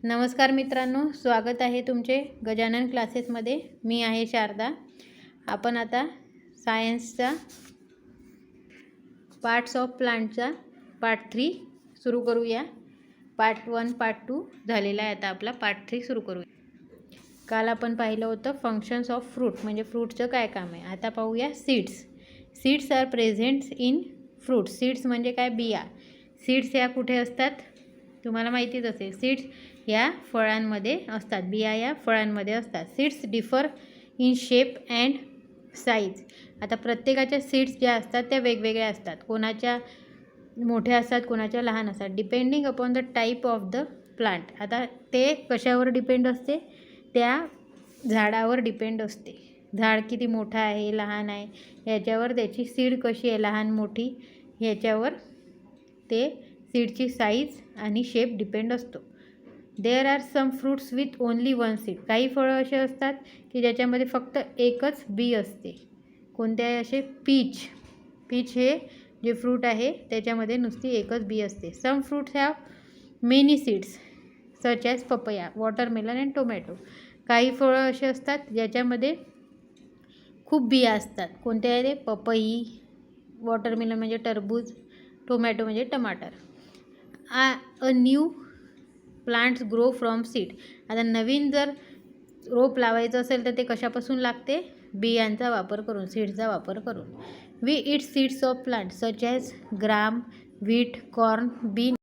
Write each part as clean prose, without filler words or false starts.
नमस्कार मित्रांनो, स्वागत आहे तुमचे गजानन क्लासेसमध्ये। मी आहे शारदा। आपण आता सायन्सचा पार्ट्स ऑफ प्लांटचा पार्ट 3 सुरू करूया। पार्ट 1 पार्ट 2 झालेला आहे, आता आपला पार्ट 3 सुरू करूया। काल आपण पाहिलं होतं फंक्शन्स ऑफ फ्रूट, म्हणजे फ्रूटचं काय काम आहे। आता पाहूया seeds. Seeds are presents in fruit. Seeds म्हणजे काय? बिया। सीड्स या कुठे असतात तुम्हाला माहितीच असेल। सीड्स या फळांमध्ये असतात, बिया या फळांमध्ये असतात। Seeds differ in shape and size. आता प्रत्येकाच्या सीड्स ज्या असतात त्या वेगवेगळ्या असतात, कोणाच्या मोठ्या असतात, कोणाच्या लहान असतात, depending upon the type of the plant. आता ते कशावर डिपेंड असते? त्या झाडावर डिपेंड असते। झाड किती मोठं आहे, लहान आहे, याच्यावर त्याची सीड कशी आहे, लहान मोठी, याच्यावर ते सीडची साईज आणि शेप डिपेंड असतो। There are some fruits with only one seed. काही फळं असे असतात की ज्याच्यामध्ये फक्त एकच बी असते। कोणते आहे असे? पीच। पीच हे जे फ्रूट आहे त्याच्यामध्ये नुसती एकच बी असते। Some fruits have many seeds such as papaya, watermelon and tomato. काही फळं असे असतात ज्याच्यामध्ये खूप बिया असतात। कोणते आहे ते? पपई, वॉटरमेलन म्हणजे टरबूज, टोमॅटो म्हणजे टमाटर। A new plants grow from seed. आता नवीन जर रोप लावायचं असेल तर ते कशापासून लागते? बियांचा वापर करून, सीड्सचा वापर करून। We eat seeds of plant such as gram, wheat, corn, bean.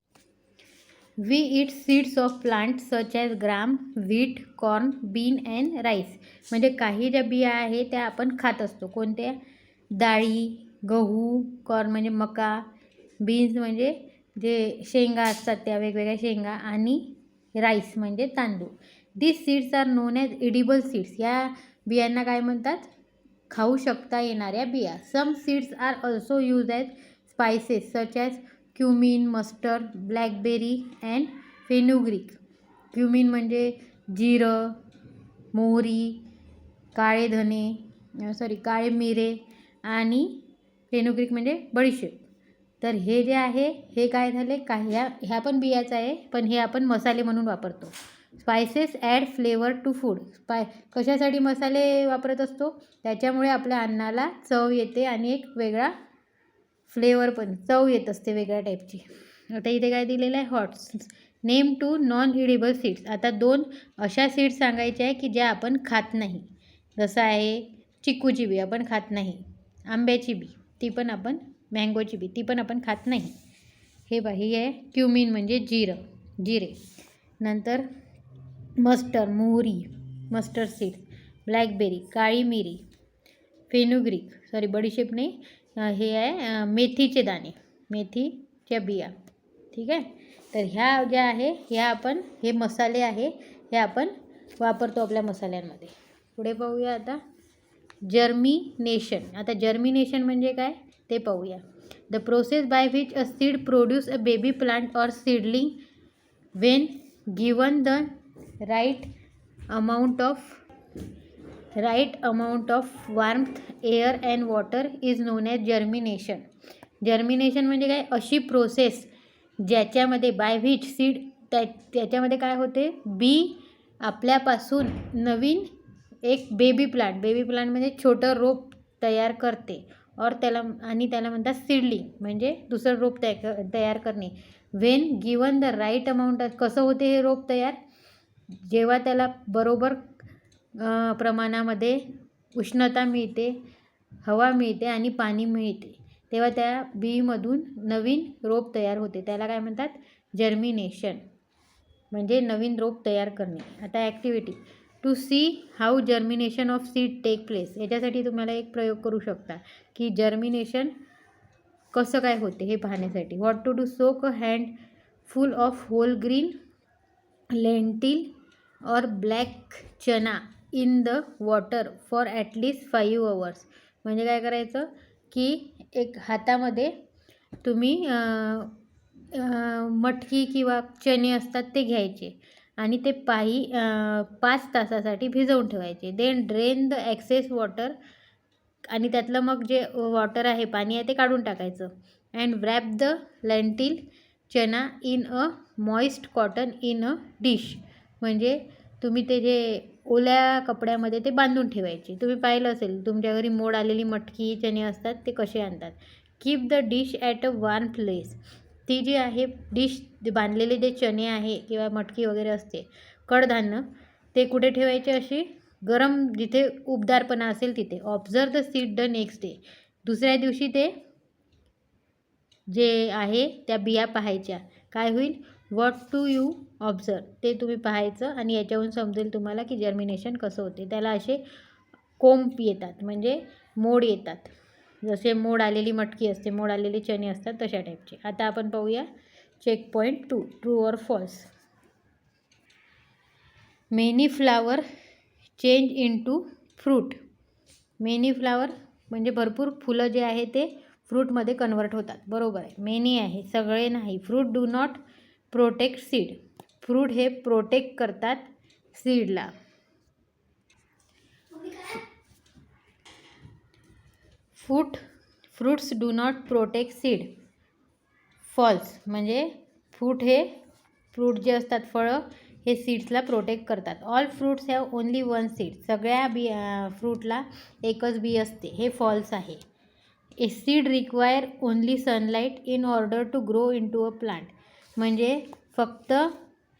We eat seeds of plant such as gram, wheat, corn, bean and rice. म्हणजे काही ज्या बिया आहे त्या आपण खात असतो। कोणत्या? डाळी, गहू, कॉर्न म्हणजे मका, बीन्स म्हणजे जे शेंगा असतात त्या वेगवेगळ्या शेंगा, आणि राईस म्हणजे तांदूळ। This seeds are known as edible seeds. या बियांना काय म्हणतात? खाऊ शकता येणाऱ्या बिया। Some seeds are also use as spices such as cumin, mustard, blackberry and fenugreek. Cumin म्हणजे जिरं, मोहरी, काळे काळे मिरे, आणि फेनुग्रीक म्हणजे बडीशेप। तर हे जे आहे हे काय झाले? ह्या पण बियाचं आहे, पण हे आपण मसाले म्हणून वापरतो। Spices add flavour to food. कशासाठी मसाले वापरत असतो? त्याच्यामुळे आपल्या अन्नाला चव येते आणि एक वेगळा फ्लेवर पण, चव येत असते वेगळ्या टाईपची। आता इथे काय दिलेलं आहे? HOTS. Name two non edible seeds. आता 2 अशा सीड्स सांगायच्या आहे की ज्या आपण खात नाही। जसं आहे चिकूची बी आपण खात नाही, आंब्याची बी ती पण आपण, मँगोची बी ती पण आपण खात नाही। हे आहे क्युमिन म्हणजे जिरे। नंतर मस्टर्ड, मोहरी, मस्टर्ड सीड, ब्लॅकबेरी, काळी मिरी, फेनुग्रीक बडीशेप नाही, हे आहे मेथीचे दाणे, मेथीच्या बिया। ठीक आहे, तर ह्या ज्या आहे ह्या आपण, हे मसाले आहे, हे आपण वापरतो आपल्या मसाल्यांमध्ये। पुढे पाहूया आता जर्मिनेशन। आता जर्मिनेशन म्हणजे काय ते पाहूया। The process by which a seed produce a baby plant or seedling when given the right amount of warmth, air and water is known as germination. Germination म्हणजे काय? अशी प्रोसेस ज्याच्यामध्ये बाय व्हिच सीड, त्याच्यामध्ये काय होते? बी आपल्यापासून नवीन एक baby plant म्हणजे छोटं रोप तयार करते, त्याला म्हणतात सीडलिंग, म्हणजे दुसरं रोप तयार करणे। When given the right amount, कसं होते हे रोप तयार? जेव्हा त्याला बरोबर प्रमाणामध्ये उष्णता मिळते, हवा मिळते आणि पाणी मिळते, तेव्हा त्या बीमधून नवीन रोप तयार होते, त्याला काय म्हणतात? जर्मिनेशन, म्हणजे नवीन रोप तयार करणे। आता activity to see how germination of seed take place. याच्यासाठी तुम्हाला एक प्रयोग करू शकता की जर्मिनेशन कसं काय होते हे पाहण्यासाठी। What to do? Soak a handful of whole green lentil और black chana in the water for at least 5 hours। म्हणजे काय करायचं की एक हातामध्ये तुम्ही मटकी किंवा चणे असतात ते घ्यायचे आणि ते 5 तासासाठी भिजवून ठेवायचे। Then drain the excess water, आणि त्यातलं मग जे वॉटर आहे, पाणी आहे, ते काढून टाकायचं। And wrap the lentil chana in a moist cotton in a dish, म्हणजे तुम्ही ते जे ओल्या कपड्यामध्ये ते बांधून ठेवायचे. तुम्ही पाहिलं असेल तुमच्या घरी मोड आलेली मटकी चणे असतात ते कसे आणतात. Keep the dish at a warm place, ती जी आहे डिश बांधलेले जे चणे आहे किंवा मटकी वगैरे असते कडधान्य, ते कुठे ठेवायचे, अशी गरम जिथे उबदारपणा असेल तिथे. Observe the seed the next day, दुसऱ्या दिवशी ते जे आहे त्या बिया पाहायच्या. काय होईल, व्हॉट टू यू ऑब्झर्व, ते तुम्ही पाहायचं आणि याच्याहून समजेल तुम्हाला की जर्मिनेशन कसं होते. त्याला असे कोंब येतात म्हणजे मोड येतात, जसे मोड आलेली मटकी असते, मोड आलेले चणे असतात तशा टाईपचे. आता आपण पाहूया check point 2, true or false. Many flower change into fruit. Many flower म्हणजे भरपूर फुलं जे आहे ते फ्रूटमध्ये कन्वर्ट होतात. बरोबर आहे, मेनी आहे, सगळे नाही. Fruit do not protect seed, fruit हे प्रोटेक्ट करतात सीडला. Fruits do not protect seed, false. म्हणजे फ्रूट जे असतात फळं हे सीड्सला प्रोटेक्ट करतात. All fruits have only one seed, सगळ्या फ्रूटला एकच बी असते, हे फॉल्स आहे. A seed require only sunlight in order to grow into a plant, म्हणजे फक्त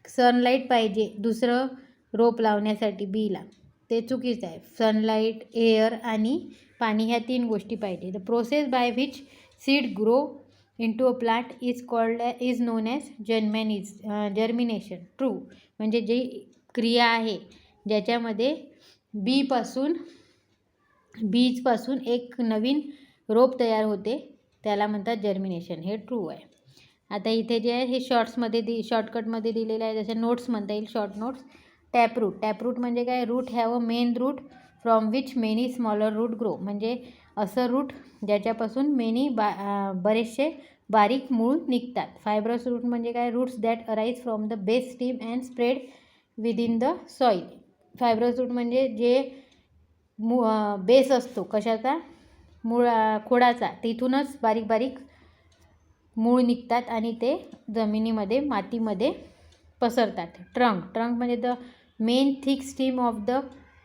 सनलाईट पाहिजे दुसरं रोप लावण्यासाठी बीला, ते चुकीचं आहे. सनलाईट, एअर आणि पाणी ह्या 3 गोष्टी पाहिजे. The process by which seed grow into a plant is non as germination. True, म्हणजे जी क्रिया आहे ज्याच्यामध्ये बीजपासून एक नवीन रोप तयार होते त्याला म्हणतात जर्मिनेशन, हे ट्रू आहे. आता इथे जे आहे हे शॉर्टकटमध्ये दिलेलं आहे, जसे नोट्स म्हणता येईल, शॉर्ट नोट्स. टॅपरूट म्हणजे काय, root have a main root from which many smaller root grow, म्हणजे असं रूट ज्याच्यापासून बरेचसे बारीक मूळ निघतात. फायब्रस रूट म्हणजे काय, roots that arise from the base stem and spread within the soil. Fibrous root म्हणजे जे बेस असतो कशाचा, खोडाचा, तिथूनच बारीक बारीक मूळ निघतात आणि ते जमिनीमध्ये मातीमध्ये पसरतात. ट्रंक म्हणजे the main thick steam of the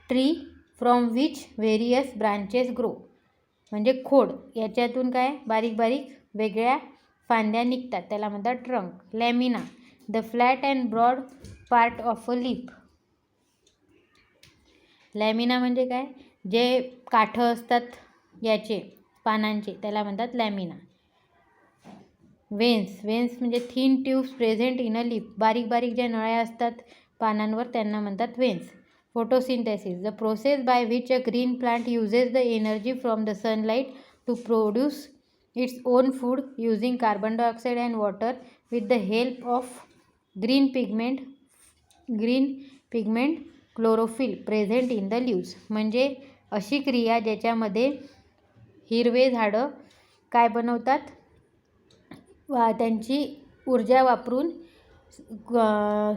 tree from which various branches grow, म्हणजे खोड, याच्यातून काय बारीक बारीक वेगळ्या फांद्या निघतात, त्याला म्हणतात trunk. Lamina, the flat and broad part of a leaf. Lamina म्हणजे काय, जे काठं असतात याचे पानांचे त्याला म्हणतात लॅमिना. वेन्स म्हणजे thin tubes present in a leaf, बारीक बारीक ज्या नळ्या असतात पानांवर त्यांना म्हणतात veins. Photosynthesis, the process by which a green plant uses the energy from the sunlight to produce its own food using carbon dioxide and water with the help of green pigment chlorophyll present in the leaves, म्हणजे अशी क्रिया ज्याच्यामध्ये हिरवे झाडं काय बनवतात, त्यांची ऊर्जा वापरून,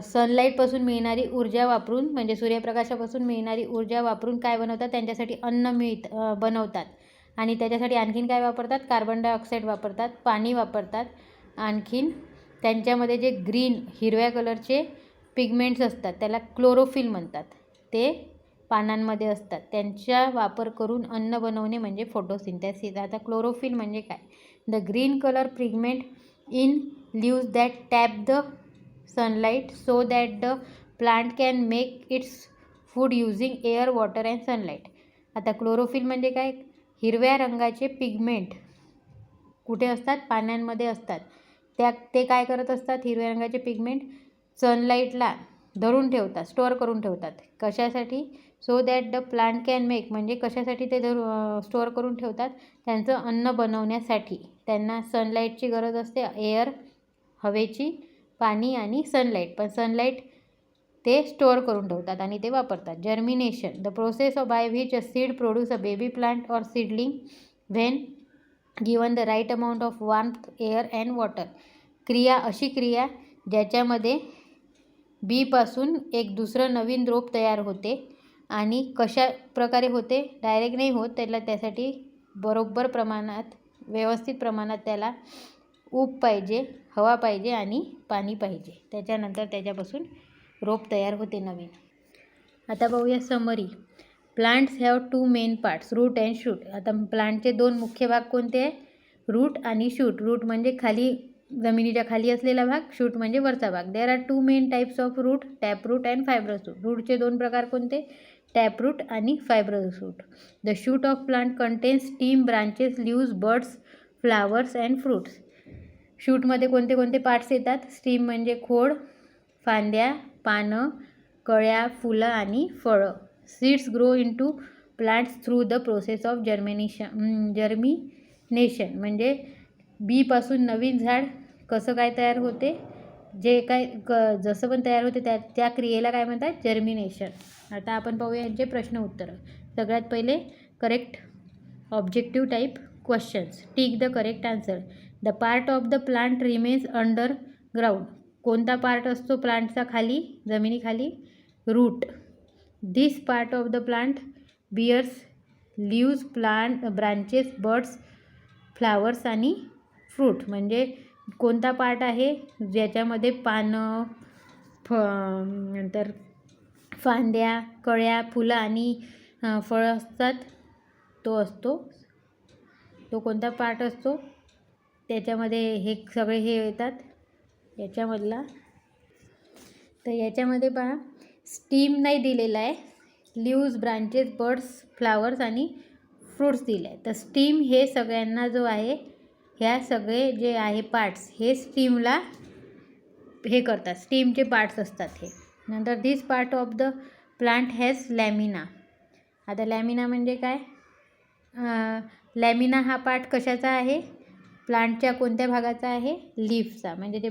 सनलाईटपासून मिळणारी ऊर्जा वापरून, म्हणजे सूर्यप्रकाशापासून मिळणारी ऊर्जा वापरून काय बनवतात, त्यांच्यासाठी अन्न बनवतात. आणि त्याच्यासाठी आणखीन काय वापरतात, कार्बन डायऑक्साईड वापरतात, पाणी वापरतात. आणखीन त्यांच्यामध्ये जे हिरव्या कलरचे पिगमेंट्स असतात त्याला क्लोरोफिल म्हणतात, ते पानांमध्ये असतात, त्यांचा वापर करून अन्न बनवणे म्हणजे फोटोसिंथेसिस. आता क्लोरोफिल म्हणजे काय, the green colour pigment in leaves that tap the sunlight so that the plant can make its food using air, water and sunlight. आता क्लोरोफिल म्हणजे काय, हिरव्या रंगाचे पिगमेंट कुठे असतात, पानांमध्ये असतात. ते काय करत असतात, हिरव्या रंगाचे पिगमेंट सनलाईटला धरून ठेवतात, स्टोअर करून ठेवतात. कशासाठी, so that the plant can make, म्हणजे कशासाठी ते स्टोअर करून ठेवतात, त्यांचं अन्न बनवण्यासाठी. त्यांना सनलाईटची गरज असते, एअर, हवेची, पाणी आणि सनलाईट, पण सनलाईट ते स्टोअर करून ठेवतात आणि ते वापरतात. Germination, the process by which a seed produce a baby plant or seedling when given the right amount of warmth, air and water. अशी क्रिया ज्याच्यामध्ये बीपासून एक दुसरं नवीन रोप तयार होते. आणि कशा प्रकारे होते, डायरेक्ट नाही होत, त्यासाठी बरोबर प्रमाणात, व्यवस्थित प्रमाणात त्याला ऊब पाहिजे, हवा पाहिजे आणि पाणी पाहिजे. त्याच्यानंतर त्याच्यापासून रोप तयार होते नवीन. आता पाहूया summary. Plants have 2 main parts, root and shoot. आता प्लांटचे 2 मुख्य भाग कोणते आहे? रूट आणि शूट. रूट म्हणजे खाली जमिनीच्या खाली असलेला भाग, शूट म्हणजे वरचा भाग. There are 2 main types of root, taproot and fibrous root. रूटचे 2 प्रकार कोणते? टॅपरूट आणि fibrous root. The shoot of plant contains stem, branches, leaves, buds, flowers and fruits. शूटमध्ये कोणते कोणते पार्ट्स येतात? स्टीम म्हणजे खोड, फांद्या, पानं, कळ्या, फुलं आणि फळं. Seeds grow into plants through the process of germination म्हणजे बीपासून नवीन झाड कसं काय तयार होते, जे काय जसं पण तयार होते त्या क्रियेला काय म्हणतात? जर्मिनेशन. आता आपण पाहूया यांचे प्रश्न उत्तरं. सगळ्यात पहिले correct objective type questions. Tick the correct answer. The part of the plant remains underground. कोणता पार्ट असतो प्लांटचा खाली, जमिनीखाली? Root. This part of the plant bears leaves, branches, buds, flowers आणि फ्रूट. म्हणजे कोणता पार्ट आहे ज्याच्यामध्ये पानं, नंतर फांद्या, कळ्या, फुलं आणि फळं असतात? तो कोणता पार्ट असतो? त्याच्यामध्ये हे सगळे हे येतात याच्यामधला. तर याच्यामध्ये पहा स्टीम नाही दिलेला आहे, लीव्ज, ब्रांचेस, बड्स, फ्लावर्स आणि फ्रूट्स दिले आहे. तर स्टीम हे सगळ्यांना जो आहे, ह्या सगळे जे आहे पार्ट्स हे स्टीमला हे करतात, स्टीमचे पार्ट्स असतात हे. नंतर this part of the plant has lamina. आता लॅमिना म्हणजे काय? लॅमिना हा पार्ट कशाचा आहे? प्लांटच्या कोणत्या भागाचा आहे? लीफचा. म्हणजे ते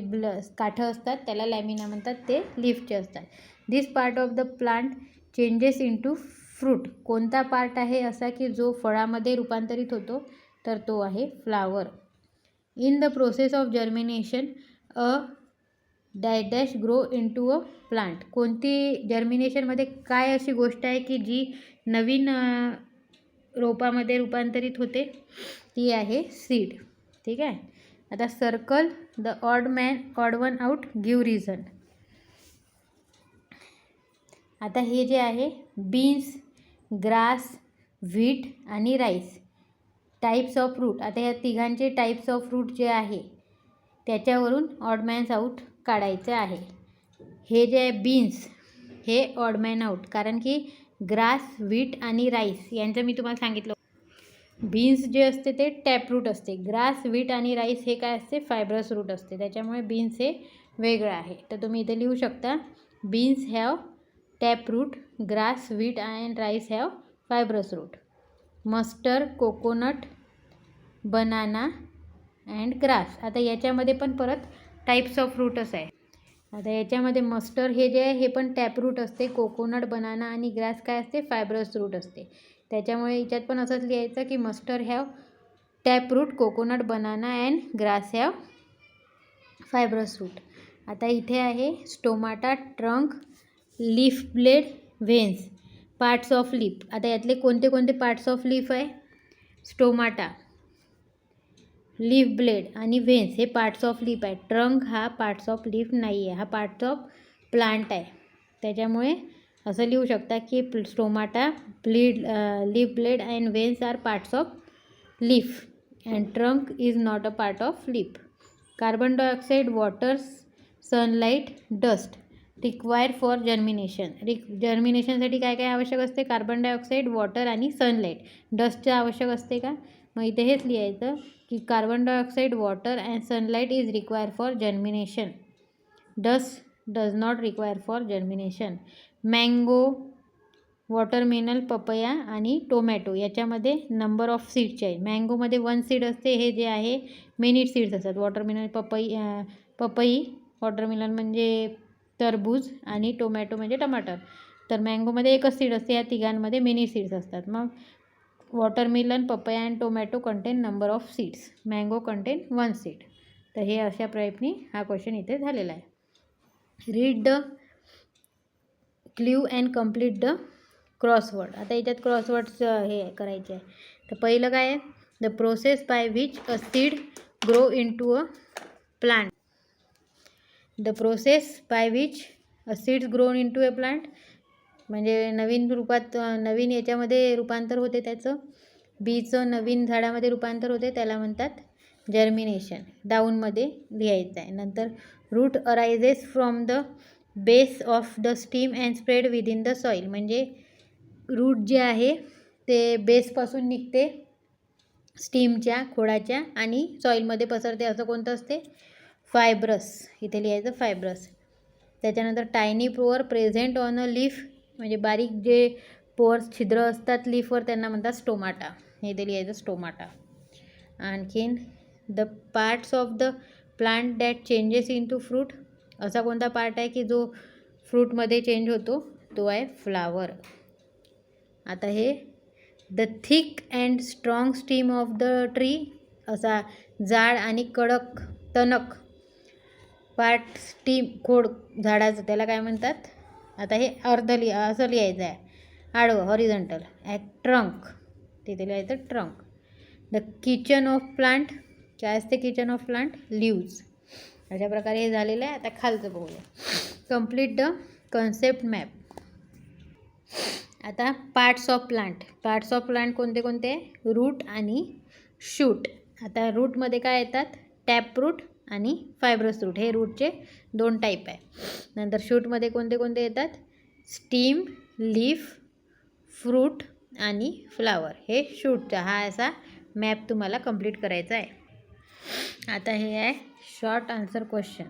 काठं असतात त्याला लॅमिना म्हणतात, ते लीफचे असतात. This part of the plant changes into fruit. कोणता पार्ट आहे असा की जो फळामध्ये रूपांतरित होतो? तर तो आहे flower. In the process of germination a dash grow into a plant. कोणती जर्मिनेशनमध्ये काय अशी गोष्ट आहे की जी नवीन रोपामध्ये रूपांतरित होते? ती आहे सीड. ठीक आहे. आता circle the odd one out, give reason. आता हे जे आहे बीन्स, ग्रास, व्हीट आणि राईस टाईप्स ऑफ फ्रूट. आता या तिघांचे टाईप्स ऑफ फ्रूट जे आहे त्याच्यावरून ऑडमॅन्स आऊट काढायचं आहे. हे जे आहे बीन्स हे ऑडमॅन आऊट, कारण की ग्रास, व्हीट आणि राईस यांचं मी तुम्हाला सांगितलं. बीन्स जे असते ते टॅपरूट असते, ग्रास, व्हीट आणि राईस हे काय असते? फायब्रस रूट असते. त्याच्यामुळे बीन्स हे वेगळं आहे. तर तुम्ही इथे लिहू शकता beans have taproot, grass, wheat and rice have fibrous root. Mustard, coconut, banana and grass. आता याच्यामध्ये पण परत टाईप्स ऑफ फ्रूटच आहे. आता याच्यामध्ये मस्टर्ड हे जे आहे हे पण टॅपरूट असते, कोकोनट, बनाना आणि ग्रास काय असते? फायब्रस रूट असते. त्याच्यामुळे याच्यात पण असंच लिहायचं की mustard have taproot, coconut, banana and grass have fibrous root. आता इथे आहे stomata, trunk, leaf blade, veins, parts of leaf. आता यातले कोणते कोणते पार्ट्स ऑफ लीफ आहे? स्टोमाटा, लीफ ब्लेड आणि व्हेन्स हे पार्ट्स ऑफ लीफ आहे. ट्रंक हा पार्ट्स ऑफ लीफ नाही आहे, हा पार्ट्स ऑफ प्लांट आहे. त्याच्यामुळे असं लिहू शकता की stomata, leaf blade and veins are parts of leaf and trunk is not a part of leaf. Carbon dioxide, water, sunlight, dust require for germination. जर्मिनेशनसाठी काय काय आवश्यक असते? कार्बन डायऑक्साईड, वॉटर आणि सनलाईट. डस्टचं आवश्यक असते का? मग इथे हेच लिहायचं की carbon dioxide, water and sunlight is require for germination. Dust does not require for germination. Mango, watermelon, papaya आणि टोमॅटो याच्यामध्ये नंबर ऑफ सीड्सचे आहे. मँगोमध्ये 1 सीड असते, हे जे आहे मेनी सीड्स असतात. वॉटरमेलन, पपई, वॉटरमेलन म्हणजे टरबूज आणि टोमॅटो म्हणजे टमाटर. तर मँगोमध्ये एकच सीड असते, या तिघांमध्ये मेनी सीड्स असतात. मग watermelon, papaya and tomato content number of seeds, mango content 1 seed. तर हे अशा प्रयत्नी हा क्वेश्चन इथे झालेला आहे. Read the clue and complete the crossword. आता याच्यात क्रॉसवर्ड्स हे करायचे आहे. तर पहिलं काय आहे? The process by which a seed grow into a plant. The process by which a seeds grown into a plant, म्हणजे नवीन रूपात नवीन याच्यामध्ये रूपांतर होते, त्याचं बीचं नवीन झाडामध्ये रूपांतर होते, त्याला म्हणतात जर्मिनेशन. डाऊनमध्ये लिहायचं आहे. नंतर root arises from the base of the stem and spread within the soil, म्हणजे रूट जे आहे ते बेसपासून निघते, स्टीमच्या खोडाच्या, आणि सॉईलमध्ये पसरते. असं कोणतं असते? फायब्रस. इथे लिहायचं फायब्रस. त्याच्यानंतर tiny pore present on a leaf, म्हणजे बारीक जे पोअर्स छिद्र असतात लीफवर त्यांना म्हणतात स्टोमाटा. इथे लिहायचं स्टोमाटा. आणखीन the parts of the plant that changes into fruit, असा कोणता पार्ट आहे की जो फ्रूटमध्ये चेंज होतो? तो आहे फ्लावर. आता हे the thick and strong steam of the tree, असा जाड आणि कडक टणक पार्ट स्टीम खोड झाडाचं, त्याला काय म्हणतात? आता हे असं लिहायचं आहे आडवं, हॉरिझॉन्टल. ट्रंक, तिथे लिहायचं trunk. The kitchen of plant, काय असते किचन ऑफ प्लांट? लीव्ज. अशा प्रकारे हे झालेलं आहे. आता खालचं बघूया. Complete the concept map. आता parts of plant. Parts of plant कोणते कोणते? रूट आणि शूट. आता रूटमध्ये काय येतात? टॅप रूट आणि फायब्रस रूट, हे रूटचे 2 टाईप आहे. नंतर शूटमध्ये कोणते कोणते येतात? स्टीम, लीफ, फ्रूट आणि फ्लावर. हे शूटचा हा असा मॅप तुम्हाला कंप्लीट करायचा आहे. आता हे आहे short answer question.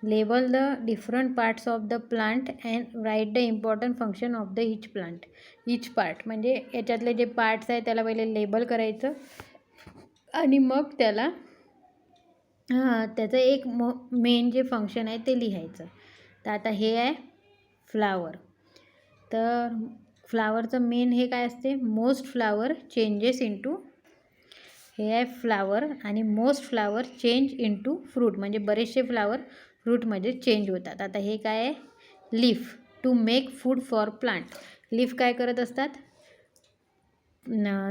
Label the different parts of the plant and write the important function of the each plant. Each part म्हणजे याच्यातले जे पार्ट्स आहे त्याला पहिले लेबल करायचं आणि मग त्याला त्याचं एक मेन जे फंक्शन आहे ते लिहायचं. तर आता हे आहे फ्लावर. तर फ्लावरचं मेन हे काय असते? मोस्ट फ्लावर चेंजेस इंटू, हे आहे फ्लावर, आणि most flower change into fruit, म्हणजे बरेचसे फ्लावर फ्रूटमध्ये चेंज होतात. आता हे काय आहे? Leaf, to make food for plant. Leaf काय करत असतात?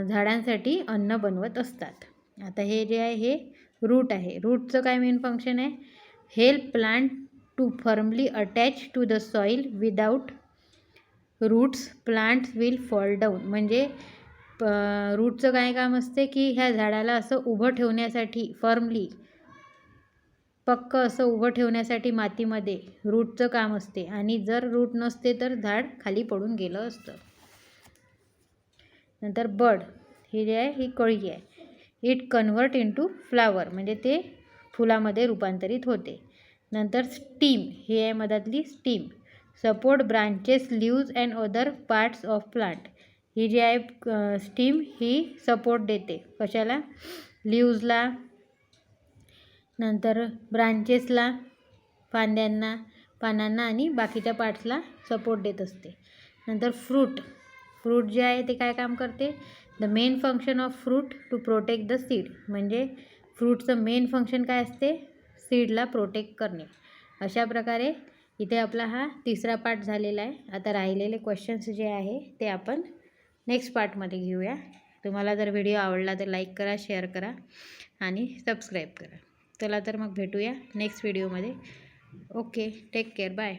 झाडांसाठी अन्न बनवत असतात. आता हे जे आहे हे रूट आहे. रूटचं काय मेन फंक्शन आहे? Help plant to firmly attach to the soil. Without roots plants will fall down, म्हणजे रूटचं काय काम असते की ह्या झाडाला असं उभं ठेवण्यासाठी, फर्मली पक्क असं उभं ठेवण्यासाठी मातीमध्ये रूटचं काम असते, आणि जर रूट नसते तर झाड खाली पडून गेलं असतं. नंतर बड, ही जे आहे ही कळी आहे. इट कन्व्हर्ट इंटू फ्लावर, म्हणजे ते फुलामध्ये रूपांतरित होते. नंतर स्टीम, ही आहे मधातली stem. Support branches, leaves and other parts of plant. ही जी आहे स्टीम ही सपोर्ट देते कशाला? लीव्जला, नंतर ब्रांचेसला, फांद्यांना, पानांना आणि बाकीच्या पार्ट्सला सपोर्ट देत असते. नंतर फ्रूट. फ्रूट जे आहे ते काय काम करते? The main function of fruit to protect the seed, म्हणजे फ्रूटचं मेन फंक्शन काय असते? सीडला प्रोटेक्ट करणे. अशा प्रकारे इथे आपला हा 3रा पार्ट झालेला आहे. आता राहिलेले क्वेश्चन्स जे आहे ते आपण नेक्स्ट पार्टमध्ये घेऊया. तुम्हाला जर व्हिडिओ आवडला तर लाईक करा, शेअर करा आणि सबस्क्राईब करा. चला तर मग भेटूया नेक्स्ट व्हिडिओमध्ये. Okay, take care, bye.